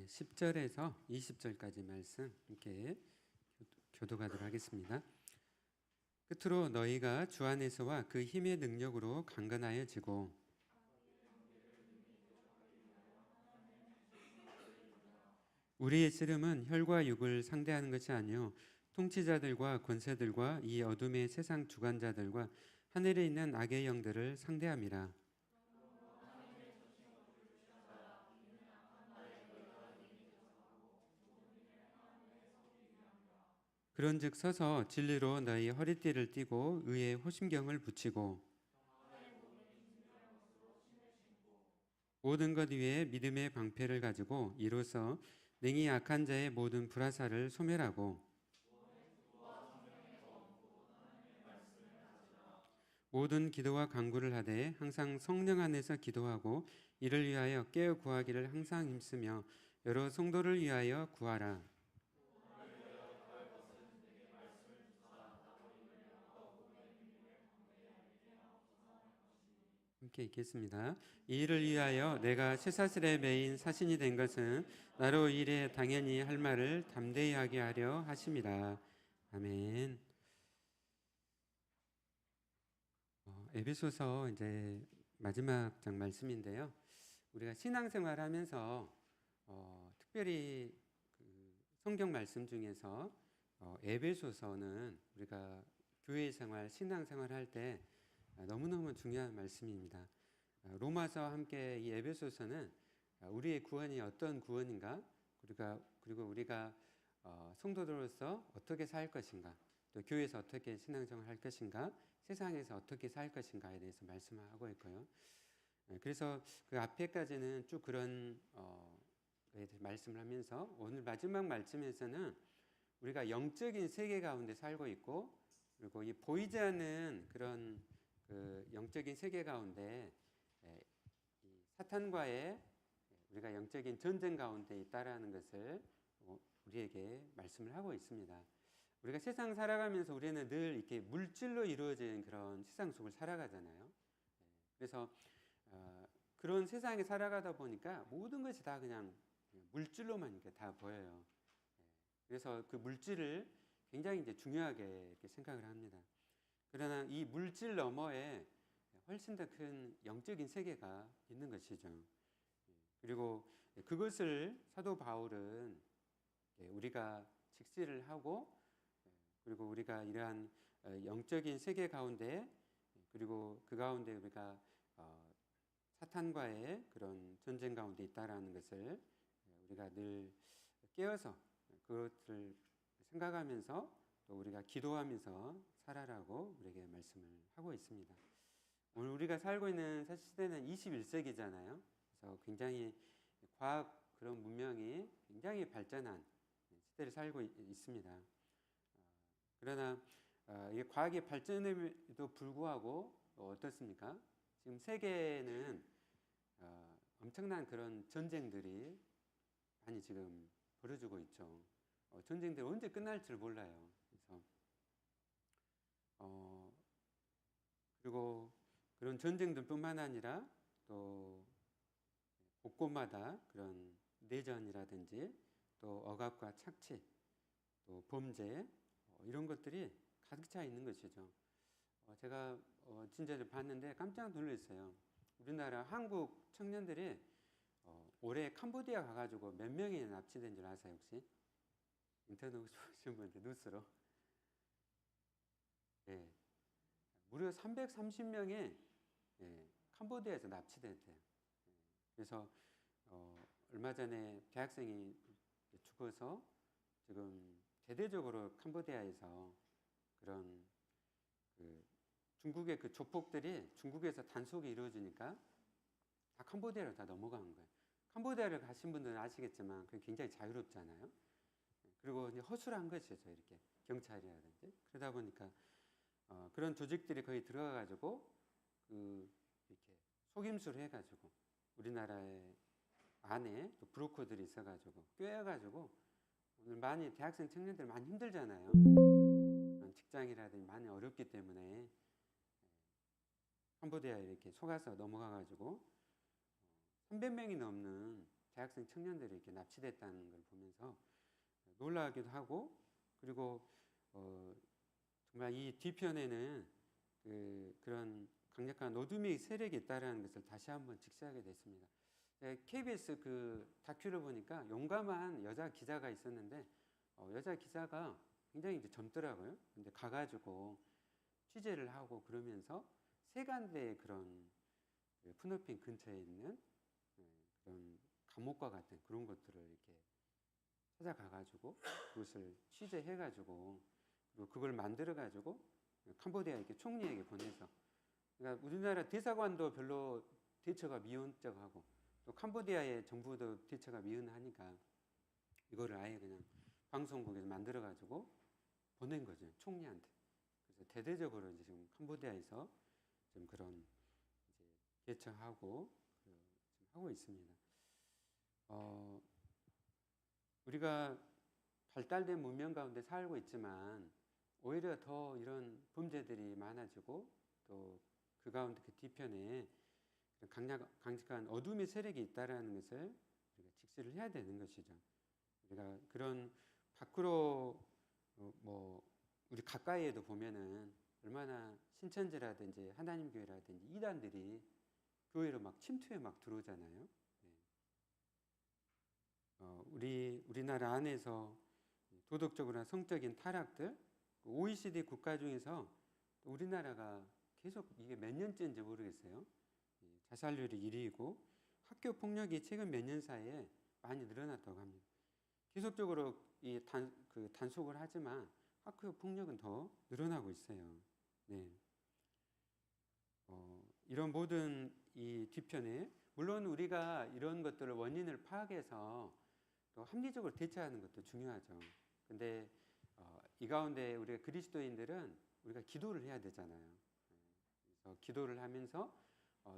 10절에서 20절까지 말씀 함께 교독하도록 하겠습니다. 끝으로 너희가 주 안에서와 그 힘의 능력으로 강건하여지고 우리의 씨름은 혈과 육을 상대하는 것이 아니요 통치자들과 권세들과 이 어둠의 세상 주관자들과 하늘에 있는 악의 영들을 상대함이라. 그런즉 서서 진리로 너희 허리띠를 띠고 의의 호심경을 붙이고 모든 것 위에 믿음의 방패를 가지고 이로써 능히 악한 자의 모든 불화살을 소멸하고 모든 기도와 간구를 하되 항상 성령 안에서 기도하고 이를 위하여 깨어 구하기를 항상 힘쓰며 여러 성도를 위하여 구하라. 함께 읽겠습니다. 이 일을 위하여 내가 쇠사슬에 매인 사신이 된 것은 나로 이 일에 당연히 할 말을 담대히 하게 하려 하심이라. 아멘. 에베소서 이제 마지막 장 말씀인데요. 우리가 신앙생활하면서 특별히 그 성경 말씀 중에서 에베소서는 우리가 교회 생활, 신앙생활 할 때 너무너무 중요한 말씀입니다. 로마서 함께 이 에베소서는 우리의 구원이 어떤 구원인가, 그리고 우리가 성도들로서 어떻게 살 것인가, 또 교회에서 어떻게 신앙생활 할 것인가, 세상에서 어떻게 살 것인가에 대해서 말씀하고 있고요. 그래서 그 앞에까지는 쭉 그런 말씀을 하면서 오늘 마지막 말씀에서는 우리가 영적인 세계 가운데 살고 있고, 그리고 이 보이지 않는 그런 그 영적인 세계 가운데 이 사탄과의 우리가 영적인 전쟁 가운데 있다라는 것을 우리에게 말씀을 하고 있습니다. 우리가 세상 살아가면서 우리는 늘 이렇게 물질로 이루어진 그런 세상 속을 살아가잖아요. 그래서 그런 세상에 살아가다 보니까 모든 것이 다 그냥 물질로만 이렇게 다 보여요. 그래서 그 물질을 굉장히 이제 중요하게 이렇게 생각을 합니다. 그러나 이 물질 너머에 훨씬 더 큰 영적인 세계가 있는 것이죠. 그리고 그것을 사도 바울은 우리가 직시를 하고, 그리고 우리가 이러한 영적인 세계 가운데, 그리고 그 가운데 우리가 사탄과의 그런 전쟁 가운데 있다라는 것을 우리가 늘 깨어서 그것을 생각하면서 또 우리가 기도하면서 살아라고 우리에게 말씀을 하고 있습니다. 오늘 우리가 살고 있는 사실 시대는 21세기잖아요. 그래서 굉장히 과학 그런 문명이 굉장히 발전한 시대를 살고 있습니다. 그러나 이 과학의 발전에도 불구하고 어떻습니까? 지금 세계는 엄청난 그런 전쟁들이 많이 지금 벌어지고 있죠. 전쟁들이 언제 끝날 줄 몰라요. 그래서 그리고 그런 전쟁들뿐만 아니라 또 곳곳마다 그런 내전이라든지 또 억압과 착취, 또 범죄 이런 것들이 가득 차 있는 것이죠. 제가 진짜를 봤는데 깜짝 놀랐어요. 우리나라 한국 청년들이 올해 캄보디아 가가지고 몇 명이 납치된 줄 아세요 혹시? 인터넷 보시는 분들 뉴스로. 예, 무려 330명이 캄보디아에서 납치됐대요. 그래서 얼마 전에 대학생이 죽어서 지금 대대적으로 캄보디아에서 그런 중국의 그 조폭들이 중국에서 단속이 이루어지니까 다 캄보디아로 다 넘어간 거예요. 캄보디아를 가신 분들은 아시겠지만 그게 굉장히 자유롭잖아요. 그리고 이제 허술한 것이죠. 이렇게 경찰이라든지. 그러다 보니까 그런 조직들이 거기 들어가가지고 이렇게 속임수를 해가지고 우리나라의 안에 또 브로커들이 있어가지고 꿰어가지고 오늘 많이 대학생 청년들 많이 힘들잖아요. 그런 직장이라든지 많이 어렵기 때문에 캄보디아에 이렇게 속아서 넘어가가지고 300명이 넘는 대학생 청년들이 이렇게 납치됐다는 걸 보면서 놀라기도 하고, 그리고 정말 이 뒤편에는 그런 강력한 어둠의 세력이 있다라는 것을 다시 한번 직시하게 됐습니다. KBS 그 다큐를 보니까 용감한 여자 기자가 있었는데 여자 기자가 굉장히 이제 젊더라고요. 근데 가가지고 취재를 하고 그러면서 세간대의 그런 푸너핀 근처에 있는 그런 감옥과 같은 그런 것들을 이렇게 찾아가가지고 그것을 취재해가지고 그리고 그걸 만들어가지고 캄보디아 이렇게 총리에게 보내서, 그러니까 우리나라 대사관도 별로 대처가 미온적하고 또 캄보디아의 정부도 대처가 미온하니까 이거를 아예 그냥 방송국에서 만들어가지고 보낸 거죠, 총리한테. 그래서 대대적으로 이제 지금 캄보디아에서 좀 그런 이제 개척하고 지금 하고 있습니다. 우리가 발달된 문명 가운데 살고 있지만 오히려 더 이런 범죄들이 많아지고 또 그 가운데 그 뒤편에 강력한 어둠의 세력이 있다라는 것을 우리가 직시를 해야 되는 것이죠. 우리가 그런 밖으로 뭐 우리 가까이에도 보면은 얼마나 신천지라든지 하나님 교회라든지 이단들이 교회로 막 침투해 막 들어오잖아요. 우리나라 안에서 도덕적으로나 성적인 타락들, OECD 국가 중에서 우리나라가 계속 이게 몇 년째인지 모르겠어요. 자살률이 1위이고 학교 폭력이 최근 몇 년 사이에 많이 늘어났다고 합니다. 계속적으로 단속을 하지만 학교 폭력은 더 늘어나고 있어요. 네. 이런 모든 이 뒤편에 물론 우리가 이런 것들을 원인을 파악해서 또 합리적으로 대처하는 것도 중요하죠. 근데 이 가운데 우리가 그리스도인들은 우리가 기도를 해야 되잖아요. 그래서 기도를 하면서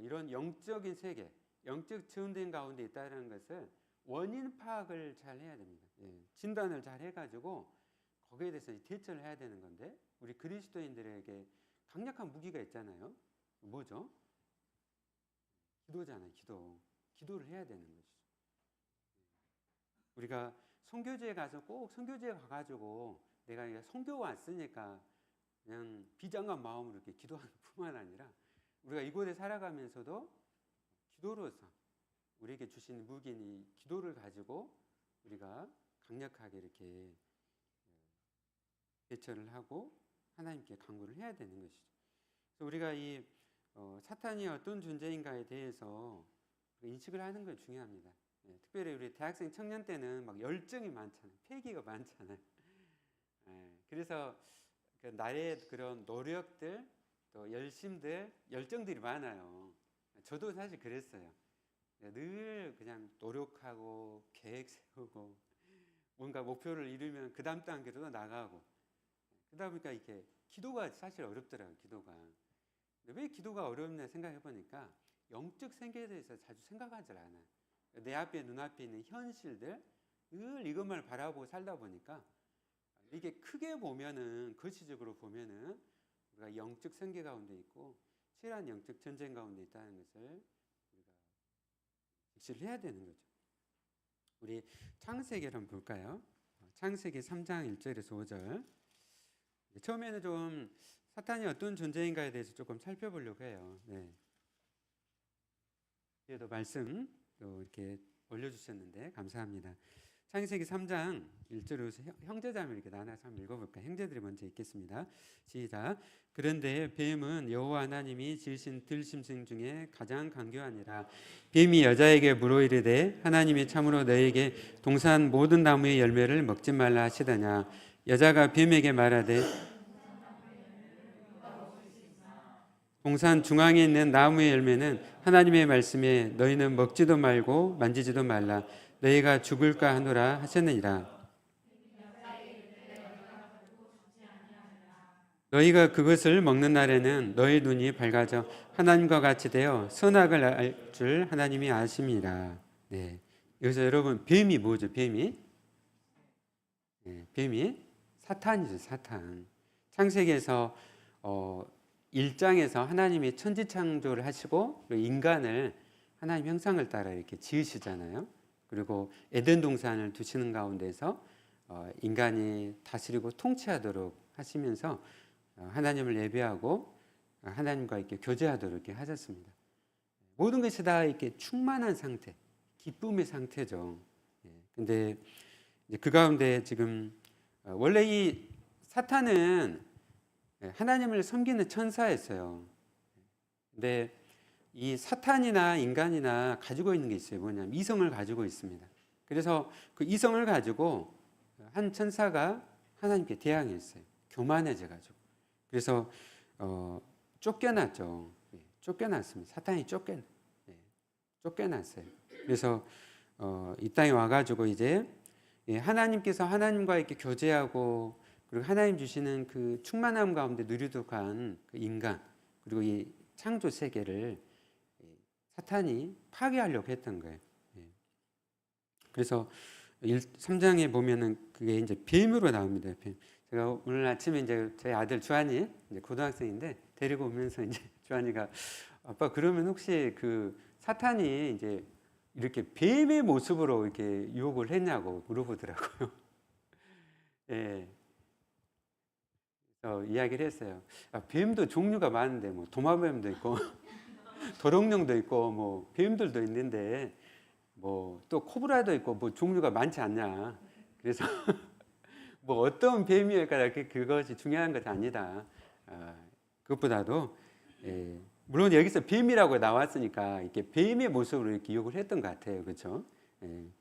이런 영적인 세계, 영적 전쟁 가운데 있다는 것을 원인 파악을 잘 해야 됩니다. 진단을 잘 해가지고 거기에 대해서 대처를 해야 되는 건데 우리 그리스도인들에게 강력한 무기가 있잖아요. 뭐죠? 기도잖아요. 기도를 해야 되는 것이죠. 우리가 선교지에 가서 꼭 선교지에 가가지고 내가 선교 왔으니까 그냥 비장한 마음으로 이렇게 기도하는 뿐만 아니라 우리가 이곳에 살아가면서도 기도로서 우리에게 주신 무기인 이 기도를 가지고 우리가 강력하게 이렇게 대처를 하고 하나님께 간구를 해야 되는 것이죠. 그래서 우리가 이 사탄이 어떤 존재인가에 대해서 인식을 하는 게 중요합니다. 특별히 우리 대학생 청년 때는 막 열정이 많잖아요. 패기가 많잖아요. 그래서 나의 그런 노력들 또 열심들 열정들이 많아요. 저도 사실 그랬어요. 늘 그냥 노력하고 계획 세우고 뭔가 목표를 이루면 그 다음 단계로 나가고 그러다 보니까 이렇게 기도가 사실 어렵더라고요. 기도가. 왜 기도가 어렵나 생각해 보니까 영적 세계에 대해서 자주 생각하지 않아요. 내 앞에 눈앞에 있는 현실들 늘 이것만 바라보고 살다 보니까 이게 크게 보면은 거시적으로 보면은 우리가 영적 생계 가운데 있고 치열한 영적 전쟁 가운데 있다는 것을 우리가 직시를 해야 되는 거죠. 우리 창세기를 한번 볼까요? 창세기 3장 1절에서 5절. 처음에는 좀 사탄이 어떤 존재인가에 대해서 조금 살펴보려고 해요. 네. 뒤에도 말씀 또 이렇게 올려주셨는데 감사합니다. 창세기 3장 1절에서 형제자매 이렇게 나눠서 한번 읽어볼까요? 형제들이 먼저 읽겠습니다. 시작. 그런데 뱀은 여호와 하나님이 지으신 들짐승 중에 가장 강교하니라. 뱀이 여자에게 물어 이르되 하나님이 참으로 너에게 동산 모든 나무의 열매를 먹지 말라 하시더냐. 여자가 뱀에게 말하되 동산 중앙에 있는 나무의 열매는 하나님의 말씀에 너희는 먹지도 말고 만지지도 말라. 너희가 죽을까 하노라 하셨느니라. 너희가 그것을 먹는 날에는 너희 눈이 밝아져 하나님과 같이 되어 선악을 알 줄 하나님이 아심이라. 네. 여기서 여러분 뱀이 뭐죠? 뱀이 사탄이죠. 사탄. 창세기에서 1장에서 하나님이 천지 창조를 하시고 인간을 하나님 형상을 따라 이렇게 지으시잖아요. 그리고 에덴 동산을 두시는 가운데서 인간이 다스리고 통치하도록 하시면서 하나님을 예배하고 하나님과 이렇게 교제하도록 이렇게 하셨습니다. 모든 것이 다 이렇게 충만한 상태, 기쁨의 상태죠. 근데 그 가운데 지금 원래 이 사탄은 하나님을 섬기는 천사였어요. 근데 이 사탄이나 인간이나 가지고 있는 게 있어요. 뭐냐면 이성을 가지고 있습니다. 그래서 그 이성을 가지고 한 천사가 하나님께 대항했어요. 교만해져 가지고. 그래서 쫓겨났죠. 쫓겨났습니다. 사탄이 쫓겨났어요. 그래서 이 땅에 와가지고 이제 하나님께서 하나님과 이렇게 교제하고 그리고 하나님 주시는 그 충만함 가운데 누리도록 한 그 인간 그리고 이 창조 세계를 사탄이 파괴하려고 했던 거예요. 그래서 3장에 보면은 그게 이제 뱀으로 나옵니다. 뱀. 제가 오늘 아침에 이제 저희 아들 주한이 이제 고등학생인데 데리고 오면서 이제 주한이가 아빠 그러면 혹시 그 사탄이 이제 이렇게 뱀의 모습으로 이렇게 유혹을 했냐고 물어보더라고요. 예. 이야기를 했어요. 뱀도 종류가 많은데 뭐 도마뱀도 있고 도롱뇽도 있고 뭐 뱀들도 있는데 뭐 또 코브라도 있고 뭐 종류가 많지 않냐. 그래서 뭐 어떤 뱀이랄까 그것이 중요한 것이 아니다. 그것보다도 물론 여기서 뱀이라고 나왔으니까 이렇게 뱀의 모습으로 이렇게 유혹을 했던 것 같아요. 그렇죠?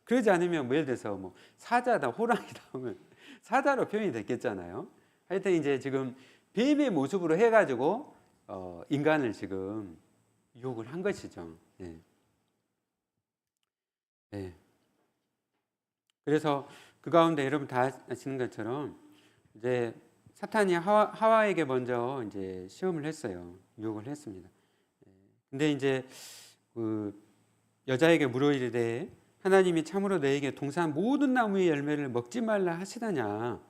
그러지 않으면 뭐 예를 들어서 뭐 사자다 호랑이다 하면 사자로 표현이 됐겠잖아요. 하여튼 이제 지금 뱀의 모습으로 해가지고 인간을 지금 유혹을 한 것이죠. 그래서 그 가운데 여러분 다 아시는 것처럼 이제 사탄이 하와에게 먼저 이제 시험을 했어요. 유혹을 했습니다. 근데 이제 그 여자에게 물어이르되 하나님이 참으로 너에게 동산 모든 나무의 열매를 먹지 말라 하시다냐.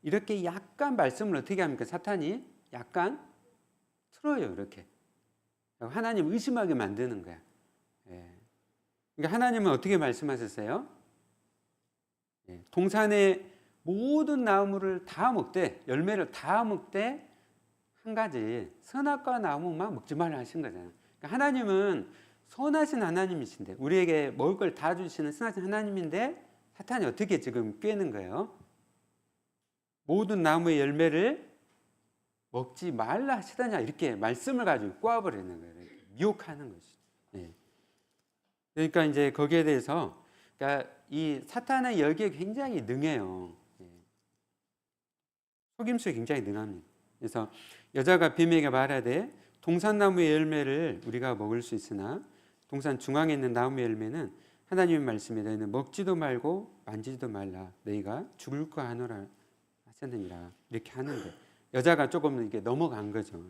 이렇게 약간 말씀을 어떻게 합니까? 사탄이 약간 틀어요. 이렇게 하나님 의심하게 만드는 거야. 그러니까 하나님은 어떻게 말씀하셨어요? 동산의 모든 나무를 다 먹되 열매를 다 먹되 한 가지 선악과 나무만 먹지 말라 하신 거잖아요. 그러니까 하나님은 선하신 하나님이신데 우리에게 먹을 걸 다 주시는 선하신 하나님인데 사탄이 어떻게 지금 꿰는 거예요? 모든 나무의 열매를 먹지 말라 하시다냐 이렇게 말씀을 가지고 꼬아버리는 거예요. 미혹하는 것이죠. 그러니까 이제 거기에 대해서 그러니까 이 사탄은 여기에 굉장히 능해요. 속임수에 굉장히 능합니다. 그래서 여자가 뱀에게 말하되 동산나무의 열매를 우리가 먹을 수 있으나 동산 중앙에 있는 나무의 열매는 하나님의 말씀에 너희는 먹지도 말고 만지지도 말라 너희가 죽을까 하노라 하셨느니라 이렇게 하는데 여자가 조금 이게 넘어간 거죠.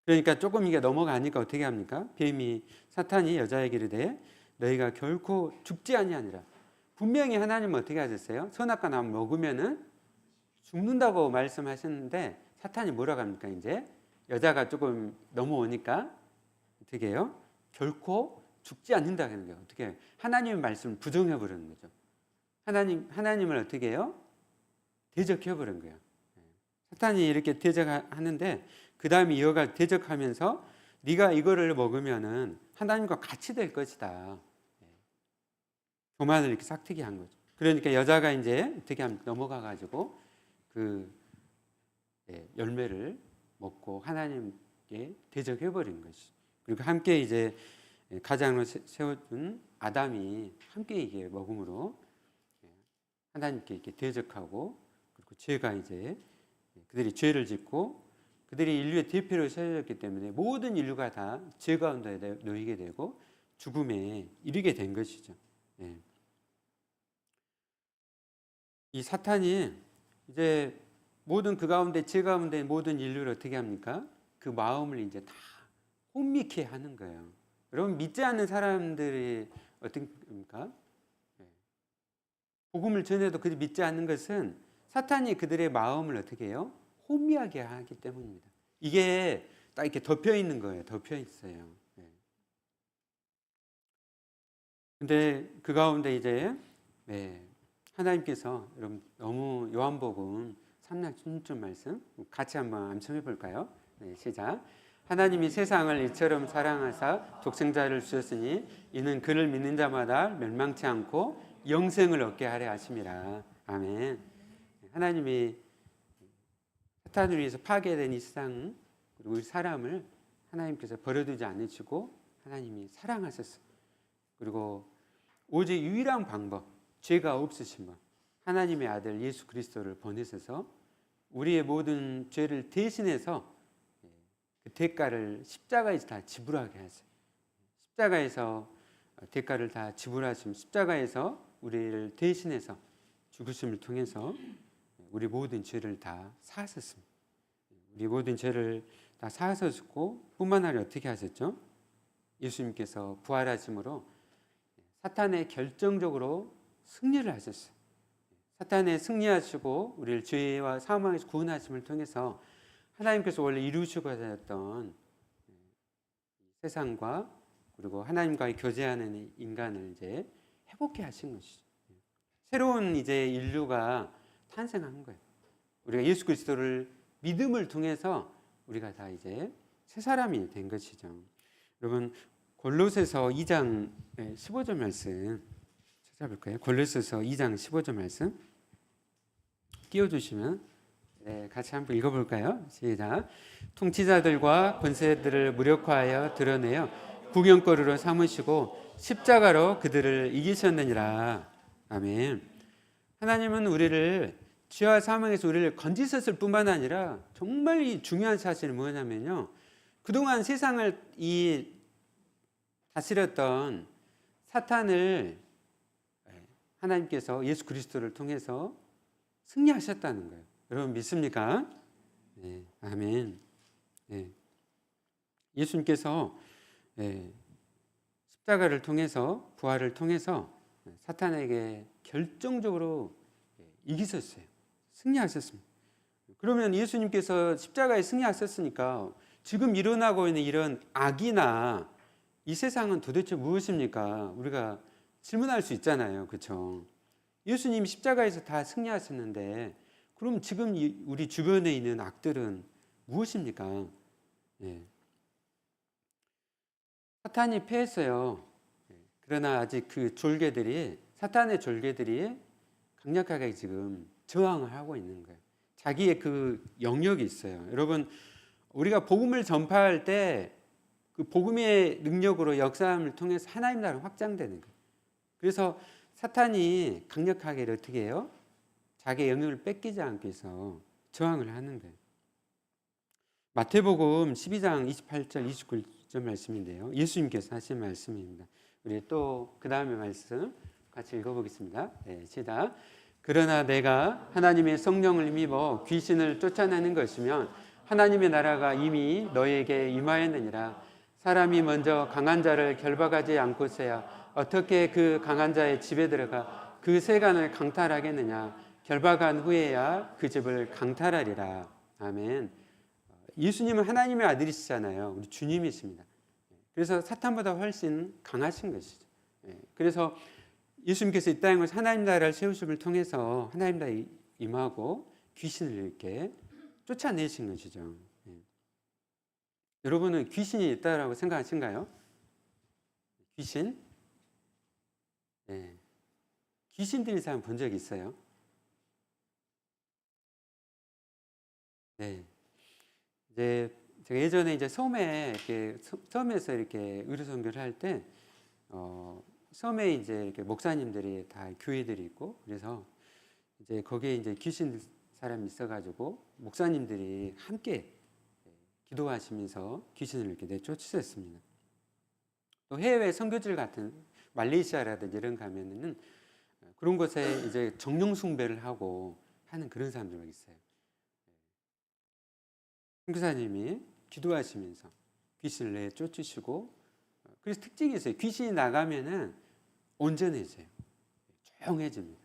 그러니까 조금 이게 넘어가니까 어떻게 합니까? 뱀이 사탄이 여자에게 이르되 너희가 결코 죽지 아니하니라. 분명히 하나님은 어떻게 하셨어요? 선악과 나무 먹으면은 죽는다고 말씀하셨는데 사탄이 뭐라고 합니까? 이제 여자가 조금 넘어오니까 어떻게 해요? 결코 죽지 않는다는 거예요. 어떻게 해요? 하나님의 말씀을 부정해 버리는 거죠. 하나님을 어떻게 해요? 대적해 버린 거예요. 사탄이 이렇게 대적하는데 그 다음에 이어가 대적하면서 네가 이거를 먹으면은 하나님과 같이 될 것이다. 교만을 이렇게 싹트게 한 거죠. 그러니까 여자가 이제 어떻게 하면 넘어가 가지고 그 열매를 먹고 하나님께 대적해 버린 것이. 그리고 함께 이제 가장으로 세워준 아담이 함께 이게 먹음으로 하나님께 이렇게 대적하고 그리고 죄가 이제 그들이 죄를 짓고 그들이 인류의 대표로 세워졌기 때문에 모든 인류가 다 죄 가운데 놓이게 되고 죽음에 이르게 된 것이죠. 이 사탄이 이제 모든 그 가운데 죄 가운데 모든 인류를 어떻게 합니까? 그 마음을 이제 다 혼미케 하는 거예요. 여러분 믿지 않는 사람들이 어떻습니까? 복음을 전해도 그들이 믿지 않는 것은 사탄이 그들의 마음을 어떻게 해요? 혼미하게 하기 때문입니다. 이게 딱 이렇게 덮여 있는 거예요. 덮여 있어요. 근데 그 가운데 이제 하나님께서 여러분 너무 요한복음 3장 16절 말씀 같이 한번 암송해 볼까요? 시작. 하나님이 세상을 이처럼 사랑하사 독생자를 주셨으니 이는 그를 믿는 자마다 멸망치 않고 영생을 얻게 하려 하심이라. 아멘. 하나님이 사탄을 위해서 파괴된 이 세상 그리고 우리 사람을 하나님께서 버려두지 않으시고 하나님이 사랑하셨어요. 그리고 오직 유일한 방법, 죄가 없으신 분, 하나님의 아들 예수 그리스도를 보내셔서 우리의 모든 죄를 대신해서 그 대가를 십자가에서 다 지불하게 하세요. 십자가에서 대가를 다 지불하시면 십자가에서 우리를 대신해서 죽으심을 통해서 우리 모든 죄를 다 사하셨습니다. 우리 모든 죄를 다 사하셨고 뿐만 아니라 어떻게 하셨죠? 예수님께서 부활하심으로 사탄에 결정적으로 승리를 하셨어요. 사탄에 승리하시고 우리를 죄와 사망에서 구원하심을 통해서 하나님께서 원래 이루시고자 했던 세상과 그리고 하나님과의 교제하는 인간을 이제 회복해 하신 것이죠. 새로운 이제 인류가 탄생한 거예요. 우리가 예수 그리스도를 믿음을 통해서 우리가 다 이제 새 사람이 된 것이죠. 여러분 골로새서 2장 15절 말씀 찾아볼까요? 골로새서 2장 15절 말씀 띄워주시면 같이 한번 읽어볼까요? 시작. 통치자들과 권세들을 무력화하여 드러내어 구경거리로 삼으시고 십자가로 그들을 이기셨느니라. 아멘. 하나님은 우리를 죄와 사망에서 우리를 건지셨을 뿐만 아니라 정말 이 중요한 사실은 뭐냐면요. 그동안 세상을 다스렸던 사탄을 하나님께서 예수 그리스도를 통해서 승리하셨다는 거예요. 여러분 믿습니까? 네, 아멘. 네. 예수님께서 십자가를 통해서 부활을 통해서 사탄에게 결정적으로 이기셨어요. 승리하셨습니다. 그러면 예수님께서 십자가에 승리하셨으니까 지금 일어나고 있는 이런 악이나 이 세상은 도대체 무엇입니까? 우리가 질문할 수 있잖아요. 그렇죠? 예수님이 십자가에서 다 승리하셨는데 그럼 지금 우리 주변에 있는 악들은 무엇입니까? 사탄이 패했어요. 그러나 아직 그 사탄의 졸개들이 강력하게 지금 저항을 하고 있는 거예요. 자기의 그 영역이 있어요. 여러분 우리가 복음을 전파할 때 그 복음의 능력으로 역사함을 통해서 하나님 나라가 확장되는 거예요. 그래서 사탄이 강력하게 어떻게 해요? 자기의 영역을 뺏기지 않기 위해서 저항을 하는 거예요. 마태복음 12장 28절 29절 말씀인데요. 예수님께서 하신 말씀입니다. 우리 또 그 다음에 말씀 같이 읽어보겠습니다. 시작. 그러나 내가 하나님의 성령을 힘입어 귀신을 쫓아내는 것이면 하나님의 나라가 이미 너에게 임하였느니라. 사람이 먼저 강한 자를 결박하지 않고서야 어떻게 그 강한 자의 집에 들어가 그 세간을 강탈하겠느냐. 결박한 후에야 그 집을 강탈하리라. 아멘. 예수님은 하나님의 아들이시잖아요. 우리 주님이십니다. 그래서 사탄보다 훨씬 강하신 것이죠. 그래서 예수님께서 이 땅에 하나님 나라를 세우심을 통해서 하나님 나라에 임하고 귀신을 이렇게 쫓아내신 것이죠. 여러분은 귀신이 있다라고 생각하신가요? 귀신? 귀신 들린 사람 본 적 있어요? 이제 제가 예전에 이제 섬에서 이렇게 의료 선교를 할 때, 섬에 이제 이렇게 목사님들이 다 교회들이 있고, 그래서 이제 거기에 이제 귀신 사람이 있어가지고 목사님들이 함께 기도하시면서 귀신을 이렇게 내쫓으셨습니다. 또 해외 선교지를 같은 말레이시아라든지 이런 가면은 그런 곳에 이제 정령 숭배를 하고 하는 그런 사람들이 있어요. 선교사님이 기도하시면서 귀신을 내쫓으시고, 그래서 특징이 있어요. 귀신이 나가면은 온전해져요. 조용해집니다.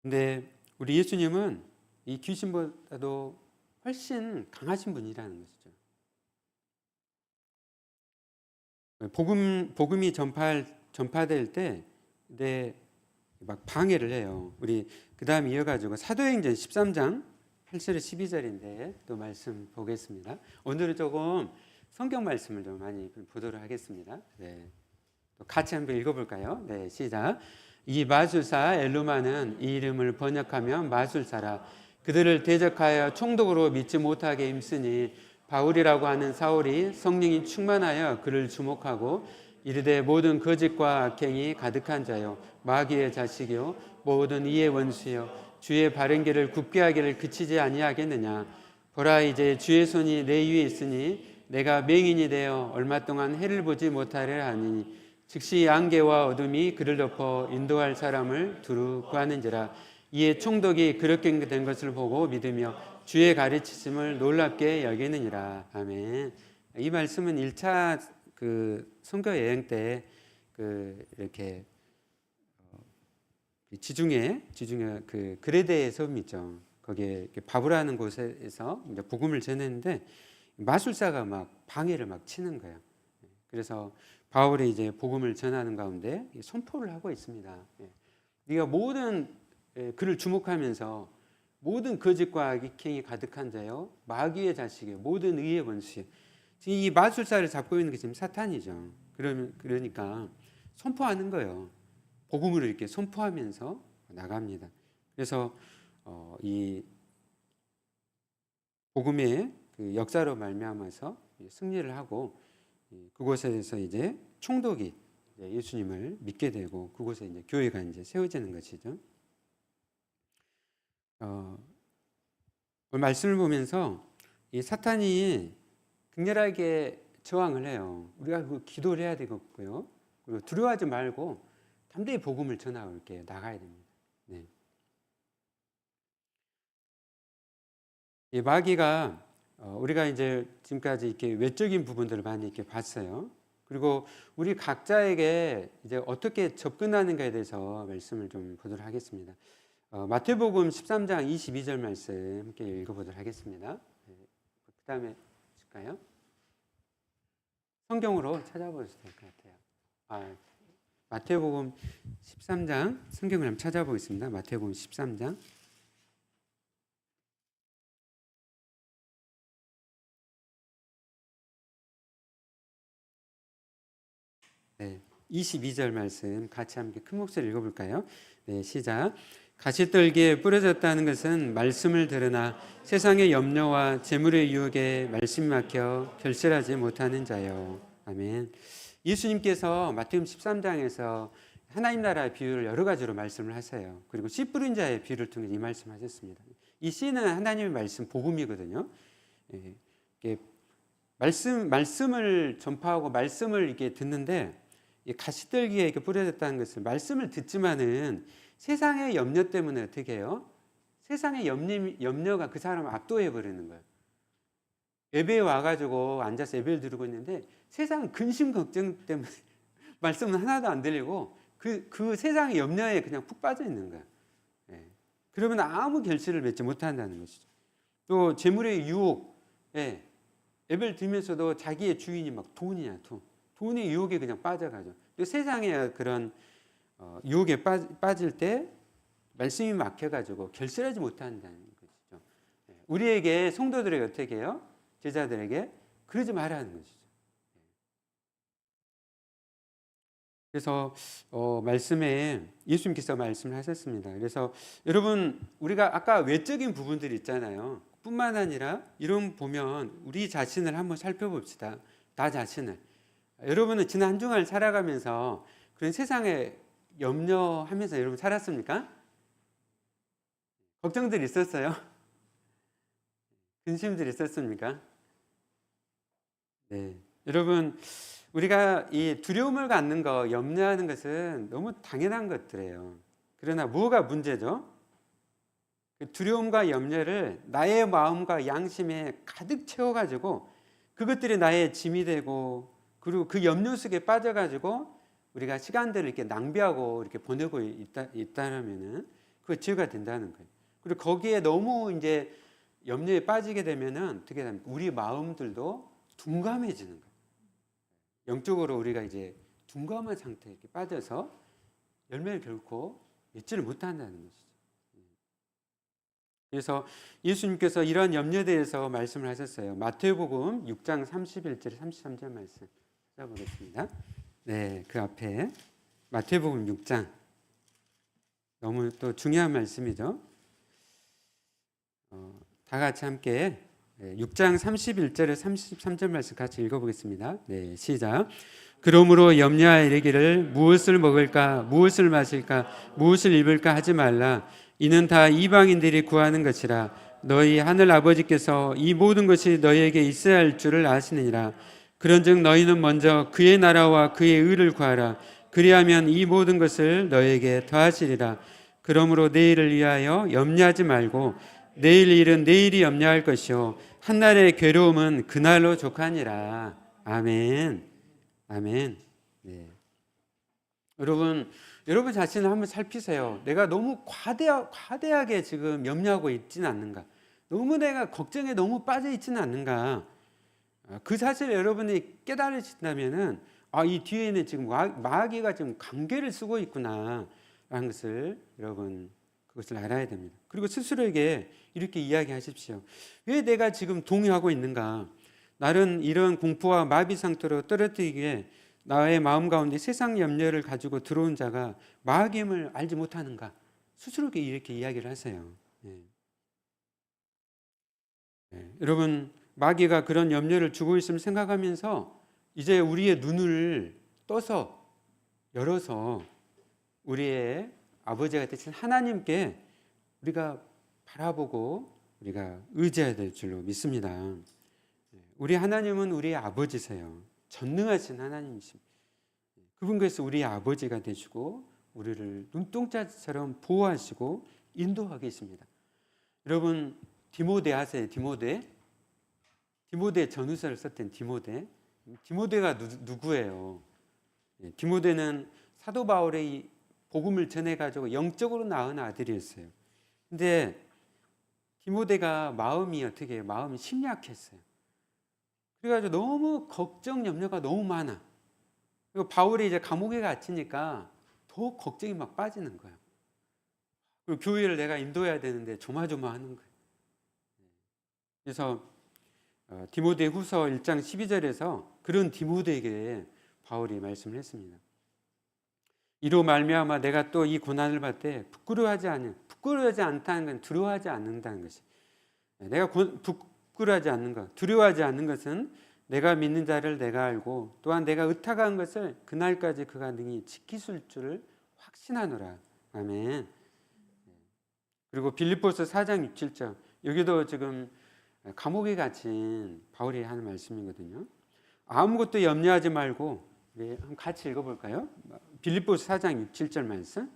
근데 우리 예수님은 이 귀신보다도 훨씬 강하신 분이라는 것이죠. 복음이 전파될 때 막 방해를 해요. 우리 그다음 이어가지고 사도행전 13장 8절에 12절인데 또 말씀 보겠습니다. 오늘은 조금 성경 말씀을 좀 많이 보도록 하겠습니다. 네. 또 같이 한번 읽어볼까요? 네, 시작. 이 마술사 엘루마는 이 이름을 번역하면 마술사라. 그들을 대적하여 총독으로 믿지 못하게 힘쓰니 바울이라고 하는 사울이 성령이 충만하여 그를 주목하고 이르되 모든 거짓과 악행이 가득한 자요 마귀의 자식이요 모든 이의 원수요 주의 바른 길을 굽게 하기를 그치지 아니하겠느냐. 보라 이제 주의 손이 내 위에 있으니 내가 맹인이 되어 얼마 동안 해를 보지 못하리라 하니 즉시 안개와 어둠이 그를 덮어 인도할 사람을 두루 구하는지라. 이에 총독이 그렇게 된 것을 보고 믿으며 주의 가르치심을 놀랍게 여기느니라. 아멘. 이 말씀은 1차 선교 여행 때 이렇게 지중해 그레데의 섬 있죠. 거기에 바브라는 곳에서 이제 복음을 전했는데 마술사가 막 방해를 막 치는 거예요. 그래서 바울이 이제 복음을 전하는 가운데 선포를 하고 있습니다. 네가 모든 그를 주목하면서 모든 거짓과 악행이 가득한 자요 마귀의 자식이요 모든 의의 원수요. 이 마술사를 잡고 있는 게 지금 사탄이죠. 그러니까 선포하는 거예요. 복음을 이렇게 선포하면서 나갑니다. 그래서 이 복음의 그 역사로 말미암아서 승리를 하고 그곳에서 이제 총독이 예수님을 믿게 되고 그곳에 이제 교회가 이제 세워지는 것이죠. 말씀을 보면서 이 사탄이 극렬하게 저항을 해요. 우리가 그 기도를 해야 되겠고요. 그리고 두려워하지 말고 담대히 복음을 전하고 이렇게 나가야 됩니다. 네. 이 마귀가 우리가 이제 지금까지 이렇게 외적인 부분들을 많이 이렇게 봤어요. 그리고 우리 각자에게 이제 어떻게 접근하는가에 대해서 말씀을 좀 보도록 하겠습니다. 마태복음 13장 22절 말씀 함께 읽어보도록 하겠습니다. 그 다음에 볼까요? 성경으로 찾아보셔도 될 것 같아요. 마태복음 13장 성경을 한번 찾아보겠습니다. 마태복음 13장 네, 22절 말씀 같이 함께 큰 목소리 읽어볼까요? 네, 시작. 가시떨기에 뿌려졌다는 것은 말씀을 들으나 세상의 염려와 재물의 유혹에 말씀 막혀 결실하지 못하는 자요. 아멘. 예수님께서 마태복음 13장에서 하나님 나라의 비유를 여러 가지로 말씀을 하세요. 그리고 씨 뿌린 자의 비유를 통해 이 말씀하셨습니다. 이 씨는 하나님의 말씀 복음이거든요. 말씀을 전파하고 말씀을 이렇게 듣는데 가시떨기에 이렇게 뿌려졌다는 것은 말씀을 듣지만은 세상의 염려 때문에 어떻게 해요? 세상의 염려가 그 사람을 압도해 버리는 거예요. 예배에 와가지고 앉아서 예배를 드리고 있는데 세상 근심 걱정 때문에 말씀은 하나도 안 들리고 그 세상의 염려에 그냥 푹 빠져 있는 거예요. 그러면 아무 결실을 맺지 못한다는 것이죠. 또 재물의 유혹, 예배를 드리면서도 자기의 주인이 막 돈의 유혹에 그냥 빠져가죠. 또 세상의 그런 유혹에 빠질 때 말씀이 막혀가지고 결실하지 못한다는 것이죠. 우리에게 성도들에게 어떻게 해요? 제자들에게 그러지 말라는 것이죠. 그래서 말씀에 예수님께서 말씀을 하셨습니다. 그래서 여러분 우리가 아까 외적인 부분들이 있잖아요. 뿐만 아니라 이런 보면 우리 자신을 한번 살펴봅시다. 나 자신을. 여러분은 지난 한 주간을 살아가면서 그런 세상에 염려하면서 여러분 살았습니까? 걱정들이 있었어요? 근심들이 있었습니까? 네. 여러분 우리가 이 두려움을 갖는 거, 염려하는 것은 너무 당연한 것들이에요. 그러나 뭐가 문제죠? 그 두려움과 염려를 나의 마음과 양심에 가득 채워가지고 그것들이 나의 짐이 되고 그리고 그 염려 속에 빠져가지고 우리가 시간들을 이렇게 낭비하고 이렇게 보내고 있다면은 그거 죄가 된다는 거예요. 그리고 거기에 너무 이제 염려에 빠지게 되면은 어떻게 됩니까? 우리 마음들도 둔감해지는 거예요. 영적으로 우리가 이제 둔감한 상태에 이렇게 빠져서 열매를 결코 맺지를 못한다는 것이죠. 그래서 예수님께서 이러한 염려에 대해서 말씀을 하셨어요. 마태복음 6장 31절 33절 말씀 찾아보겠습니다. 네, 그 앞에 마태복음 6장 너무 또 중요한 말씀이죠. 다 같이 함께 6장 31절에 33절 말씀 같이 읽어보겠습니다. 네, 시작. 그러므로 염려하여 이르기를 무엇을 먹을까 무엇을 마실까 무엇을 입을까 하지 말라. 이는 다 이방인들이 구하는 것이라. 너희 하늘 아버지께서 이 모든 것이 너희에게 있어야 할 줄을 아시느니라. 그런즉 너희는 먼저 그의 나라와 그의 의를 구하라. 그리하면 이 모든 것을 너희에게 더하시리라. 그러므로 내일을 위하여 염려하지 말고 내일 일은 내일이 염려할 것이요 한날의 괴로움은 그날로 족하니라. 아멘. 아멘. 네. 여러분 자신을 한번 살피세요. 내가 너무 과대하게 지금 염려하고 있지는 않는가? 너무 내가 걱정에 너무 빠져 있지는 않는가? 그 사실을 여러분이 깨달으신다면은 이 뒤에는 지금 마귀가 지금 관계를 쓰고 있구나 라는 것을 여러분 그것을 알아야 됩니다. 그리고 스스로에게 이렇게 이야기하십시오. 왜 내가 지금 동요하고 있는가? 나는 이런 공포와 마비 상태로 떨어뜨리기에 나의 마음 가운데 세상 염려를 가지고 들어온 자가 마귀임을 알지 못하는가? 스스로에게 이렇게 이야기를 하세요. 여러분 마귀가 그런 염려를 주고 있음을 생각하면서 이제 우리의 눈을 떠서 열어서 우리의 아버지가 되신 하나님께 우리가 바라보고 우리가 의지해야 될 줄로 믿습니다. 우리 하나님은 우리의 아버지세요. 전능하신 하나님이십니다. 그분께서 우리의 아버지가 되시고 우리를 눈동자처럼 보호하시고 인도하고 계십니다. 여러분 디모데 아세요? 디모데 전후서를 썼던 디모데가 누구예요? 디모데는 사도 바울의 복음을 전해가지고 영적으로 낳은 아들이었어요. 근데 디모데가 마음이 어떻게 해요? 마음이 심약했어요. 그래가지고 너무 걱정, 염려가 너무 많아. 그리고 바울이 이제 감옥에 갇히니까 더 걱정이 막 빠지는 거예요. 그리고 교회를 내가 인도해야 되는데 조마조마하는 거예요. 그래서 디모데 후서 1장 12절에서 그런 디모데에게 바울이 말씀을 했습니다. 이로 말미암아 내가 또 이 고난을 받되 부끄러워하지 않다는 건 두려워하지 않는다는 것이. 내가 부끄러워하지 않는 것, 두려워하지 않는 것은 내가 믿는 자를 내가 알고 또한 내가 의탁한 것을 그날까지 그가 능히 지키실 줄을 확신하노라. 아멘. 그리고 빌립보서 4장 6, 7절 여기도 지금 감옥에 갇힌 바울이 하는 말씀이거든요. 아무것도 염려하지 말고 한번 같이 읽어볼까요? 빌립보서 4장 6, 7절 말씀.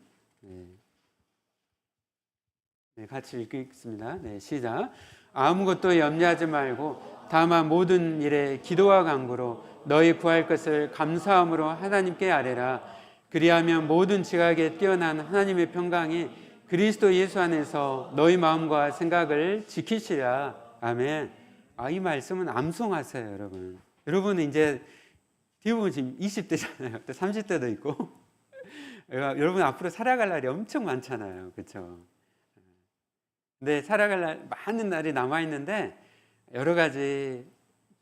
같이 읽겠습니다. 시작. 아무것도 염려하지 말고 다만 모든 일에 기도와 간구로 너희 구할 것을 감사함으로 하나님께 아뢰라. 그리하면 모든 지각에 뛰어난 하나님의 평강이 그리스도 예수 안에서 너희 마음과 생각을 지키시라. 아멘. 이 말씀은 암송하세요, 여러분. 여러분은 이제 대부분 지금 20대잖아요. 또 30대도 있고. 여러분 앞으로 살아갈 날이 엄청 많잖아요. 그렇죠? 근데 살아갈 날 많은 날이 남아 있는데 여러 가지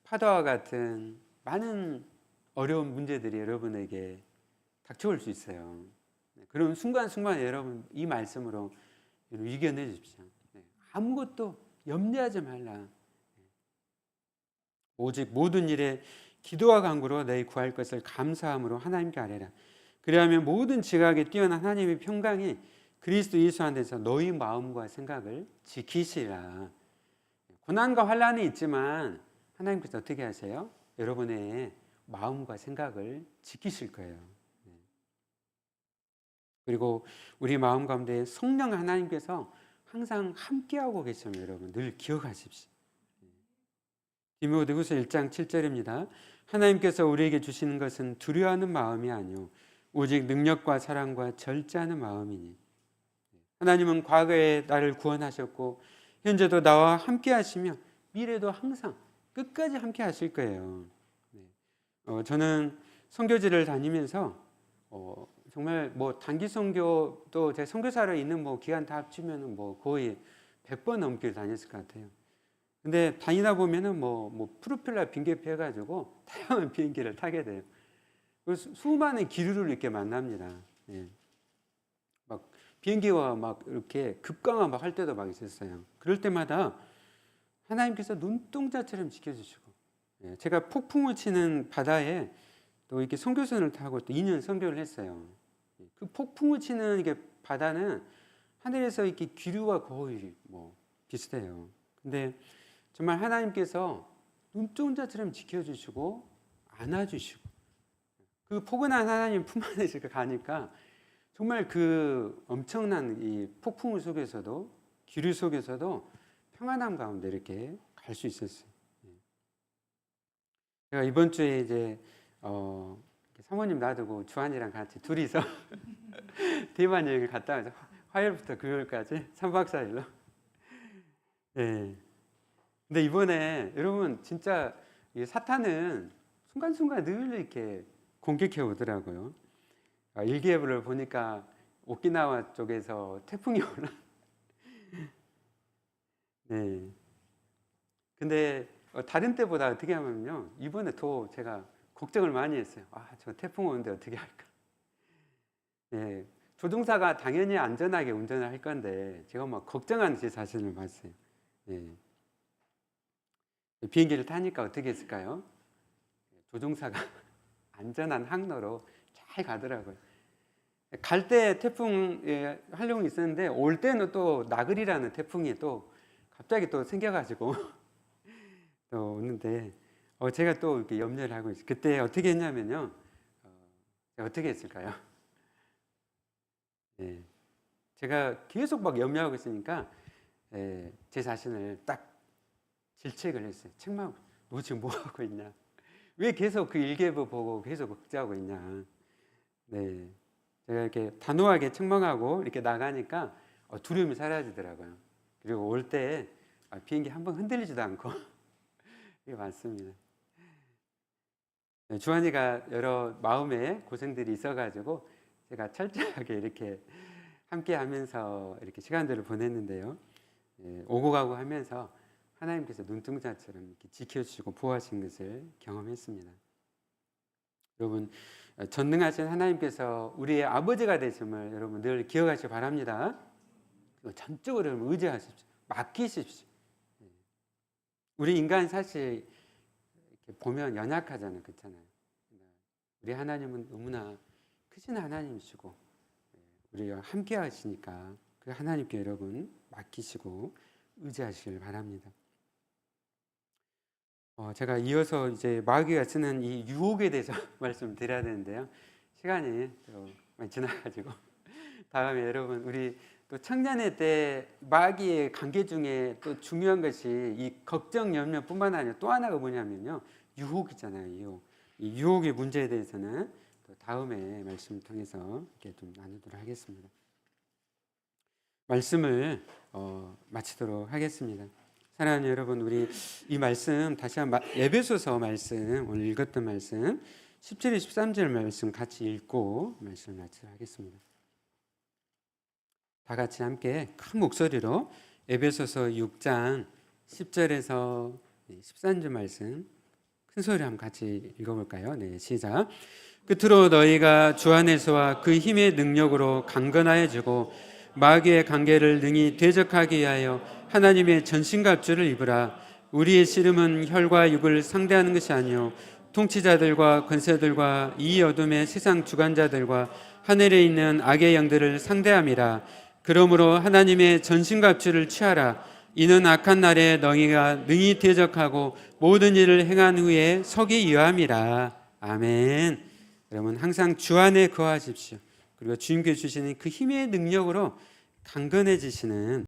파도와 같은 많은 어려운 문제들이 여러분에게 닥쳐올 수 있어요. 그럼 순간순간 여러분 이 말씀으로 이겨내 주십시오. 아무것도 염려하지 말라. 오직 모든 일에 기도와 간구로 너희 구할 것을 감사함으로 하나님께 아뢰라. 그리하면 모든 지각에 뛰어난 하나님의 평강이 그리스도 예수 안에서 너희 마음과 생각을 지키시라. 고난과 환난이 있지만 하나님께서 어떻게 하세요? 여러분의 마음과 생각을 지키실 거예요. 그리고 우리 마음 가운데 성령 하나님께서 항상 함께하고 계심을 여러분 늘 기억하십시오. 디모데후서 1장 7절입니다. 하나님께서 우리에게 주시는 것은 두려워하는 마음이 아니요 오직 능력과 사랑과 절제하는 마음이니. 하나님은 과거에 나를 구원하셨고 현재도 나와 함께 하시며 미래도 항상 끝까지 함께 하실 거예요. 저는 선교지를 다니면서 정말 뭐 단기 선교도 제 선교사로 있는 뭐 기간 다 합치면은 뭐 거의 100번 넘게 다녔을 것 같아요. 근데 다니다 보면은 뭐 프로펠러 빈개표 해가지고 다양한 비행기를 타게 돼요. 그래서 수많은 기류를 이렇게 만납니다. 예. 막 비행기와 막 이렇게 급강하 막 할 때도 막 있었어요. 그럴 때마다 하나님께서 눈동자처럼 지켜주시고, 예. 제가 폭풍을 치는 바다에 또 이렇게 선교선을 타고 또 2년 선교를 했어요. 그 폭풍을 치는 이게 바다는 하늘에서 이렇게 기류와 거의 뭐 비슷해요. 근데 정말 하나님께서 눈동자처럼 지켜주시고 안아주시고 그 포근한 하나님 품 안에서 가니까 정말 그 엄청난 이 폭풍 속에서도 기류 속에서도 평안함 가운데 이렇게 갈 수 있었어요. 제가 이번 주에 이제 사모님 놔두고 주한이랑 같이 둘이서 대만 여행을 갔다 와서 화요일부터 금요일까지 3박 4일로. 네. 근데 이번에 여러분 진짜 사탄은 순간순간 늘 이렇게 공격해 오더라고요. 일기예보를 보니까 오키나와 쪽에서 태풍이 오나. 네. 근데 다른 때보다 어떻게 하면요, 이번에 더 제가 걱정을 많이 했어요. 저 태풍 오는데 어떻게 할까? 네. 조종사가 당연히 안전하게 운전을 할 건데 제가 막 걱정하는 제 자신을 봤어요. 네. 비행기를 타니까 어떻게 했을까요? 조종사가 안전한 항로로 잘 가더라고요. 갈 때 태풍 활용이 있었는데 올 때는 또 나그리라는 태풍이 또 갑자기 또 생겨가지고 또 오는데 제가 또 이렇게 염려를 하고 있어요. 그때 어떻게 했냐면요, 제가 어떻게 했을까요? 네. 제가 계속 막 염려하고 있으니까 제 자신을 딱 질책을 했어요. 책망, 너 지금 뭐 하고 있냐? 왜 계속 그 일기예보 보고 계속 걱정하고 있냐? 네, 제가 이렇게 단호하게 책망하고 이렇게 나가니까 두려움이 사라지더라고요. 그리고 올 때 비행기 한번 흔들리지도 않고 이게 많습니다. 네, 주한이가 여러 마음의 고생들이 있어가지고 제가 철저하게 이렇게 함께하면서 이렇게 시간들을 보냈는데요. 오고 가고 하면서 하나님께서 눈동자처럼 이렇게 지켜주시고 보호하신 것을 경험했습니다. 여러분, 전능하신 하나님께서 우리의 아버지가 되심을 여러분 늘 기억하시기 바랍니다. 전적으로 여러분 의지하십시오. 맡기십시오. 우리 인간 사실 이렇게 보면 연약하잖아요, 그렇잖아요. 우리 하나님은 너무나 크신 하나님이시고 우리와 함께 하시니까 그 하나님께 여러분 맡기시고 의지하시길 바랍니다. 제가 이어서 이제 마귀가 쓰는 이 유혹에 대해서 말씀드려야 되는데요. 시간이 많이 지나가지고 다음에 여러분 우리 또 청년회 때 마귀의 관계 중에 또 중요한 것이 이 걱정 염려뿐만 아니라 또 하나가 뭐냐면요, 유혹이잖아요. 이 유혹의 문제에 대해서는 또 다음에 말씀을 통해서 이렇게 좀 나누도록 하겠습니다. 말씀을 마치도록 하겠습니다. 사랑하는 여러분, 우리 이 말씀 다시 한번 에베소서 말씀, 오늘 읽었던 말씀 17절 13절 말씀 같이 읽고 말씀을 마치도록 하겠습니다. 다 같이 함께 큰 목소리로 에베소서 6장 10절에서 13절 말씀 큰 소리로 한번 같이 읽어볼까요? 네, 시작. 끝으로 너희가 주 안에서와 그 힘의 능력으로 강건하여지고 마귀의 관계를 능히 대적하기 위하여 하나님의 전신갑주를 입으라. 우리의 씨름은 혈과 육을 상대하는 것이 아니요 통치자들과 권세들과 이 어둠의 세상 주관자들과 하늘에 있는 악의 영들을 상대함이라. 그러므로 하나님의 전신갑주를 취하라. 이는 악한 날에 너희가 능히 대적하고 모든 일을 행한 후에 서기 위함이라. 아멘. 여러분 항상 주 안에 거하십시오. 그리고 주님께 주시는 그 힘의 능력으로 강건해지시는